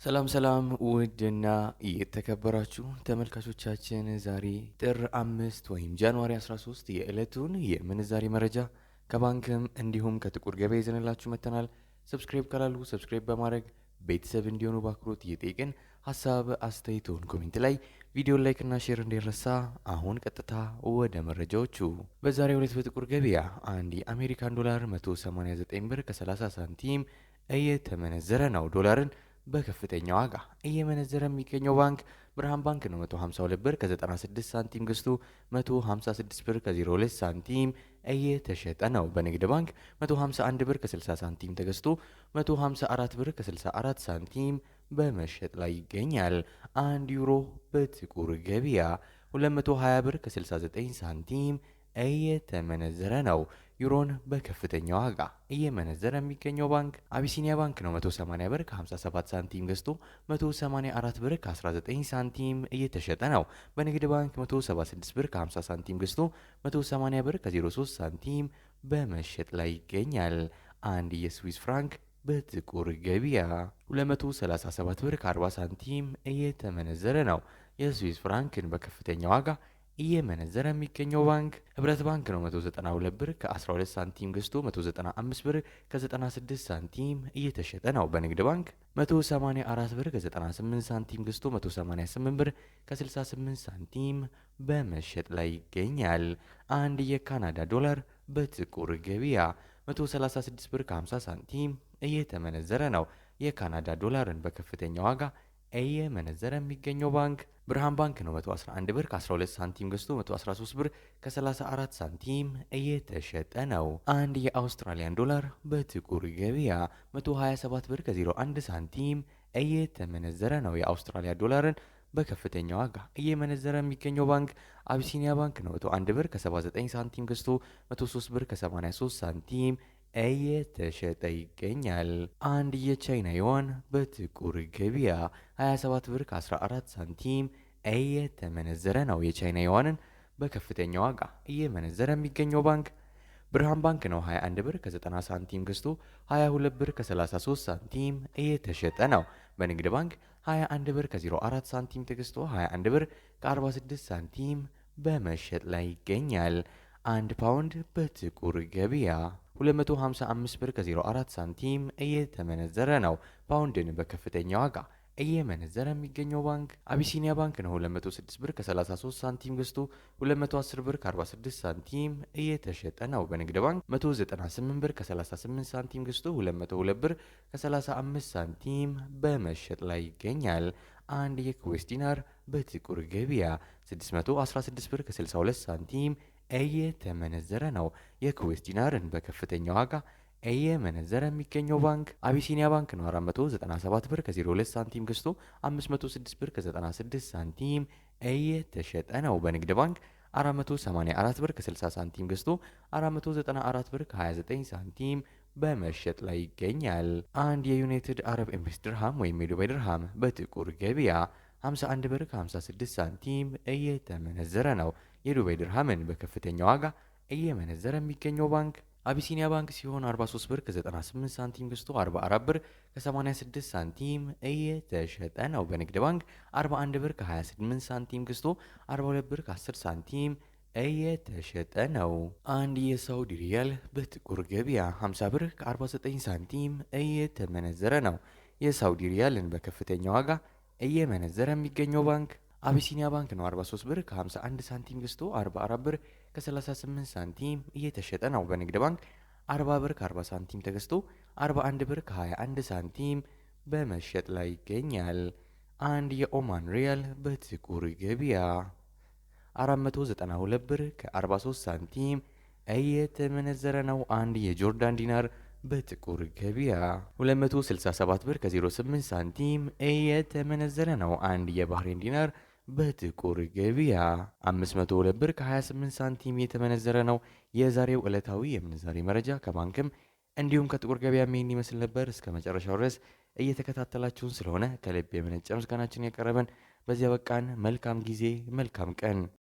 ሰላም ሰላም ውድና የተከበራችሁ ተመልካቾቻችን ዛሬ ጥር 5 ወይም ጃንዋሪ 13 የዕለቱን የምንዛሬ መረጃ ከባንክም እንዲሁም ከጥቁር ገበያ ይዘንላችሁ መጥተናል። ሰብስክራይብ ካላሉ ሰብስክራይብ በማድረግ ቤተሰብ እንዲሆኑ በአክብሮት እየጠየቅን ሀሳብ አስተያየቶን ኮሜንት ላይ ቪዲዮ ላይክ እና ሼር እንዳይረሳ። አሁን ቀጥታ ወደ መረጃዎቹ። በዛሬው ዕለት በጥቁር ገበያ አንድ የአሜሪካን ዶላር 189 ብር ከ30 ሳንቲም እየተመነዘረ ነው። ዶላርን በከፍተኛ ዋጋ እየመነዘረ የሚገኘው ባንክ ብርሃን ባንክ ነው። 152 ብር ከ96 ሳንቲም ገዝቶ 156 ብር ከ02 ሳንቲም እየተሸጠ ነው። በንግድ ባንክ 151 ብር ከ60 ሳንቲም ተገዝቶ 154 ብር ከ64 ሳንቲም በመሸጥ ላይ ይገኛል። 1 ዩሮ በጥቁር ገበያ 220 ብር ከ69 ሳንቲም እየተመነዘረ ነው። ዩሮን በከፍተኛ ዋጋ እየመነዘረ የሚገኘው ባንክ አቢሲኒያ ባንክ ነው። 180 ብር ከ57 ሳንቲም ገዝቶ 184 ብር ከ19 ሳንቲም እየተሸጠ ነው። በንግድ ባንክ 176 ብር ከ50 ሳንቲም ገዝቶ 180 ብር ከ03 ሳንቲም በመሸጥ ላይ ይገኛል። አንድ የስዊስ ፍራንክ በጥቁር ገበያ 237 ብር ከ40 ሳንቲም እየተመነዘረ ነው። የስዊስ ፍራንክን በከፍተኛ ዋጋ እየመነዘረ የሚገኘው ባንክ ህብረት ባንክ ነው። 192 ብር ከ12 ሳንቲም ገዝቶ 195 ብር ከ96 ሳንቲም እየተሸጠ ነው። በንግድ ባንክ 184 ብር ከ98 ሳንቲም ገዝቶ 188 ብር ከ68 ሳንቲም በመሸጥ ላይ ይገኛል። አንድ የካናዳ ዶላር በጥቁር ገበያ 136 ብር ከ50 ሳንቲም እየተመነዘረ ነው። የካናዳ ዶላርን በከፍተኛ ዋጋ እየመነዘረ የሚገኘው ባንክ ብርሃን ባንክ ነው። 111 ብር ከ12 ሳንቲም ገዝቶ 113 ብር ከ34 ሳንቲም እየተሸጠ ነው። አንድ የአውስትራሊያን ዶላር በጥቁር ገበያ 127 ብር ከ01 ሳንቲም እየተመነዘረ ነው። የአውስትራሊያ ዶላርን በከፍተኛ ዋጋ እየመነዘረ የሚገኘው ባንክ አቢሲኒያ ባንክ ነው። 101 ብር ከ79 ሳንቲም ገዝቶ 103 ብር ከ83 ሳንቲም እየተሸጠ ይገኛል። አንድ የቻይና ዩዋን በጥቁር ገበያ 27 ብር ከ14 ሳንቲም እየተመነዘረ ነው። የቻይና ዩዋንን በከፍተኛ ዋጋ እየመነዘረ የሚገኘው ባንክ ብርሃን ባንክ ነው። 21 ብር ከ90 ሳንቲም ገዝቶ 22 ብር ከ33 ሳንቲም እየተሸጠ ነው። በንግድ ባንክ 21 ብር ከ04 ሳንቲም ተገዝቶ 21 ብር ከ46 ሳንቲም በመሸጥ ላይ ይገኛል። አንድ ፓውንድ በጥቁር ገበያ 255 ብር ከ04 ሳንቲም እየተመነዘረ ነው። ፓውንድን በከፍተኛ ዋጋ እየመነዘረ የሚገኘው ባንክ አቢሲኒያ ባንክ ነው። 206 ብር ከ33 ሳንቲም ገዝቶ 210 ብር ከ46 ሳንቲም እየተሸጠ ነው። በንግድ ባንክ 198 ብር ከ38 ሳንቲም ገዝቶ 202 ብር ከ35 ሳንቲም በመሸጥ ላይ ይገኛል። አንድ የኩዌስ ዲናር በጥቁር ገበያ 616 ብር ከ62 ሳንቲም እየተመነዘረ ነው። የኩዌስ ዲናርን በከፍተኛ ዋጋ እየመነዘረ የሚገኘው ባንክ አቢሲኒያ ባንክ ነው። 497 ብር ከ02 ሳንቲም ገዝቶ 506 ብር ከ96 ሳንቲም እየተሸጠ ነው። በንግድ ባንክ 484 ብር ከ60 ሳንቲም ገዝቶ 494 ብር ከ29 ሳንቲም በመሸጥ ላይ ይገኛል። አንድ የዩናይትድ አረብ ኤምሬትስ ድርሃም ወይም የዱባይ ድርሃም በጥቁር ገበያ 51 ብር ከ56 ሳንቲም እየተመነዘረ ነው። የዱባይ ድርሃምን በከፍተኛ ዋጋ እየመነዘረ የሚገኘው ባንክ አቢሲኒያ ባንክ ሲሆን 43 ብር ከ98 ሳንቲም ገዝቶ 44 ብር ከ86 ሳንቲም እየተሸጠ ነው። በንግድ ባንክ 41 ብር ከ28 ሳንቲም ገዝቶ 42 ብር ከ10 ሳንቲም እየተሸጠ ነው። አንድ የሳውዲ ሪያል በጥቁር ገበያ 50 ብር ከ49 ሳንቲም እየተመነዘረ ነው። የሳውዲ ሪያልን በከፍተኛ ዋጋ እየመነዘረ የሚገኘው ባንክ አቢሲኒያ ባንክ ነው። 43 ብር ከ51 ሳንቲም ገዝቶ 44 ብር ከ38 ሳንቲም እየተሸጠ ነው። በንግድ ባንክ 40 ብር ከ40 ሳንቲም ተገዝቶ 41 ብር ከ21 ሳንቲም በመሸጥ ላይ ይገኛል። አንድ የኦማን ሪያል በጥቁር ገበያ 492 ብር ከ43 ሳንቲም እየተመነዘረ ነው። አንድ የጆርዳን ዲናር በጥቁር ገበያ 267 ብር ከ08 ሳንቲም እየተመነዘረ ነው። አንድ የባህሬን ዲናር በጥቁር ገበያ 502 ብር ከ28 ሳንቲም የተመነዘረ ነው። የዛሬው ዕለታዊ የምንዛሬ መረጃ ከባንክም እንዲሁም ከጥቁር ገበያ ምን ይመስል ነበር? እስከ መጨረሻው ድረስ እየተከታተላችሁን ስለሆነ ከልብ የመነጨ ምስጋናችን ያቀረበን። በዚያ በቃን። መልካም ጊዜ፣ መልካም ቀን።